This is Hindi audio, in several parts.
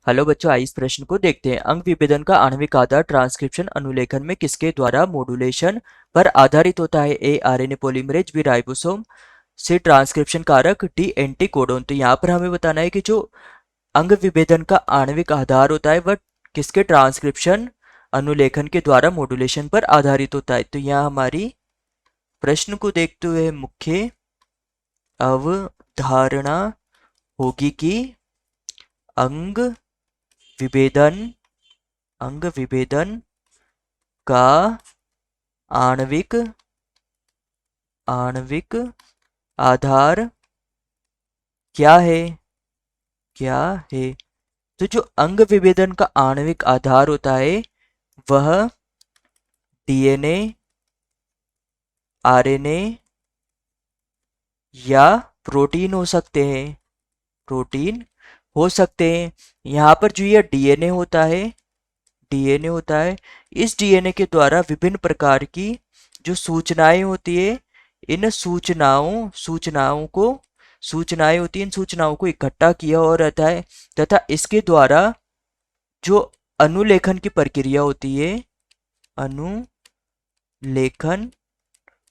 हेलो बच्चों, आइए इस प्रश्न को देखते हैं। अंग विभेदन का आणविक आधार ट्रांसक्रिप्शन अनुलेखन में किसके द्वारा मॉड्यूलेशन पर आधारित होता है? ए आरएनए पॉलीमरेज, बी राइबोसोम, सी ट्रांसक्रिप्शन कारक, डी एंटीकोडोन। तो यहाँ पर हमें बताना है कि जो अंग विभेदन का आणविक आधार होता है वह किसके ट्रांसक्रिप्शन अनुलेखन के द्वारा मॉड्यूलेशन पर आधारित होता है। तो यहाँ हमारी प्रश्न को देखते हुए मुख्य अवधारणा होगी कि अंग विभेदन अंग विभेदन का आणविक आणविक आधार क्या है क्या है तो जो अंग विभेदन का आणविक आधार होता है वह डीएनए, आरएनए या प्रोटीन हो सकते हैं। प्रोटीन हो सकते हैं। यहाँ पर जो ये डीएनए होता है, इस डीएनए के द्वारा विभिन्न प्रकार की जो सूचनाएं होती है, इन सूचनाएं होती हैं, इन सूचनाओं को इकट्ठा किया हो रहता है तथा इसके द्वारा जो अनुलेखन की प्रक्रिया होती है, अनुलेखन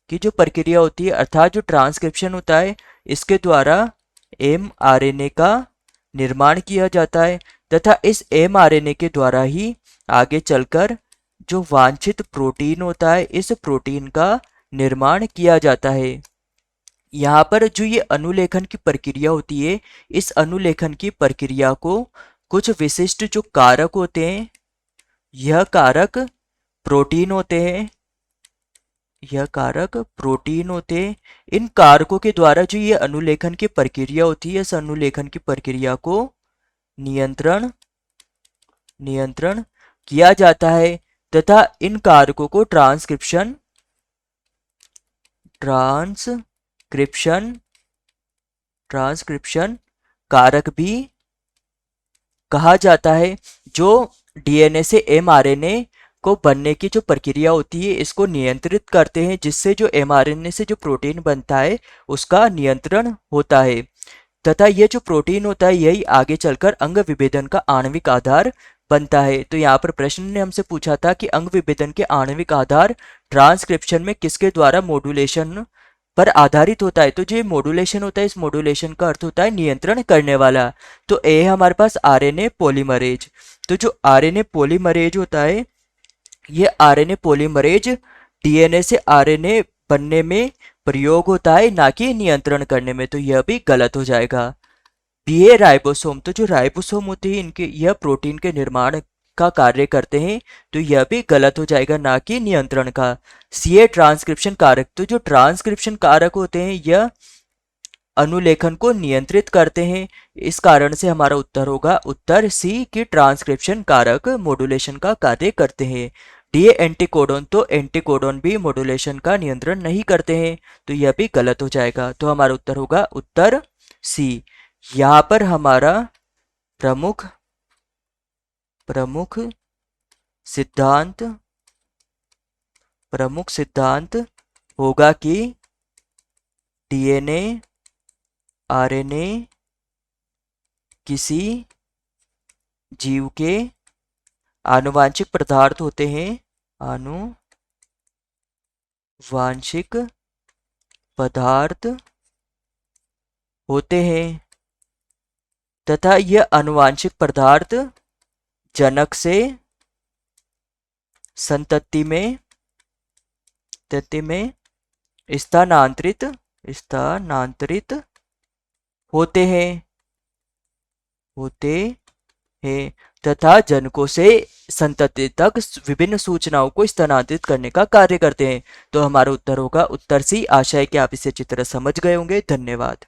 की जो प्रक्रिया होती है अर्थात जो ट्रांसक्रिप्शन होता है, इसके द्वारा एमआरएनए का निर्माण किया जाता है तथा इस एमआरएनए के द्वारा ही आगे चलकर जो वांछित प्रोटीन होता है, इस प्रोटीन का निर्माण किया जाता है। यहाँ पर जो ये अनुलेखन की प्रक्रिया होती है, इस अनुलेखन की प्रक्रिया को कुछ विशिष्ट जो कारक होते हैं, यह कारक प्रोटीन होते हैं। इन कारकों के द्वारा जो ये अनुलेखन की प्रक्रिया होती है, इस अनुलेखन की प्रक्रिया को नियंत्रण किया जाता है तथा इन कारकों को ट्रांसक्रिप्शन कारक भी कहा जाता है। जो डीएनए से एमआरएनए को बनने की जो प्रक्रिया होती है, इसको नियंत्रित करते हैं, जिससे जो एमआरएनए से जो प्रोटीन बनता है उसका नियंत्रण होता है तथा ये जो प्रोटीन होता है यही आगे चलकर अंग विभेदन का आणविक आधार बनता है। तो यहाँ पर प्रश्न ने हमसे पूछा था कि अंग विभेदन के आणविक आधार ट्रांसक्रिप्शन में किसके द्वारा मॉड्यूलेशन पर आधारित होता है? तो जो मॉड्यूलेशन होता है, इस मॉड्यूलेशन का अर्थ होता है नियंत्रण करने वाला। तो ए है हमारे पास आरएनए पॉलीमरेज। तो जो आरएनए पॉलीमरेज होता है, ये आरएनए पॉलीमरेज डीएनए से आरएनए बनने में प्रयोग होता है, ना कि नियंत्रण करने में। तो यह भी गलत हो जाएगा। बी है राइबोसोम। तो जो राइबोसोम होते हैं, इनके यह प्रोटीन के निर्माण का कार्य करते हैं, तो यह भी गलत हो जाएगा, ना कि नियंत्रण का। सी है ट्रांसक्रिप्शन कारक। तो जो ट्रांसक्रिप्शन कारक होते हैं यह अनुलेखन को नियंत्रित करते हैं। इस कारण से हमारा उत्तर होगा उत्तर सी की ट्रांसक्रिप्शन कारक मॉड्यूलेशन का कार्य करते हैं। D anticodon. तो एंटीकोडोन भी मॉड्यूलेशन का नियंत्रण नहीं करते हैं, तो यह भी गलत हो जाएगा। तो हमारा उत्तर होगा उत्तर सी। यहाँ पर हमारा प्रमुख सिद्धांत होगा कि डीएनए, आरएनए किसी जीव के आनुवांशिक पदार्थ होते हैं, आनुवांशिक पदार्थ होते हैं तथा यह आनुवांशिक पदार्थ जनक से संतति में स्थानांतरित होते हैं तथा जनकों से संतति तक विभिन्न सूचनाओं को स्थानांतरित करने का कार्य करते हैं। तो हमारा उत्तर होगा उत्तर सी। आशा है कि आप इसे अच्छी तरह समझ गए होंगे। धन्यवाद।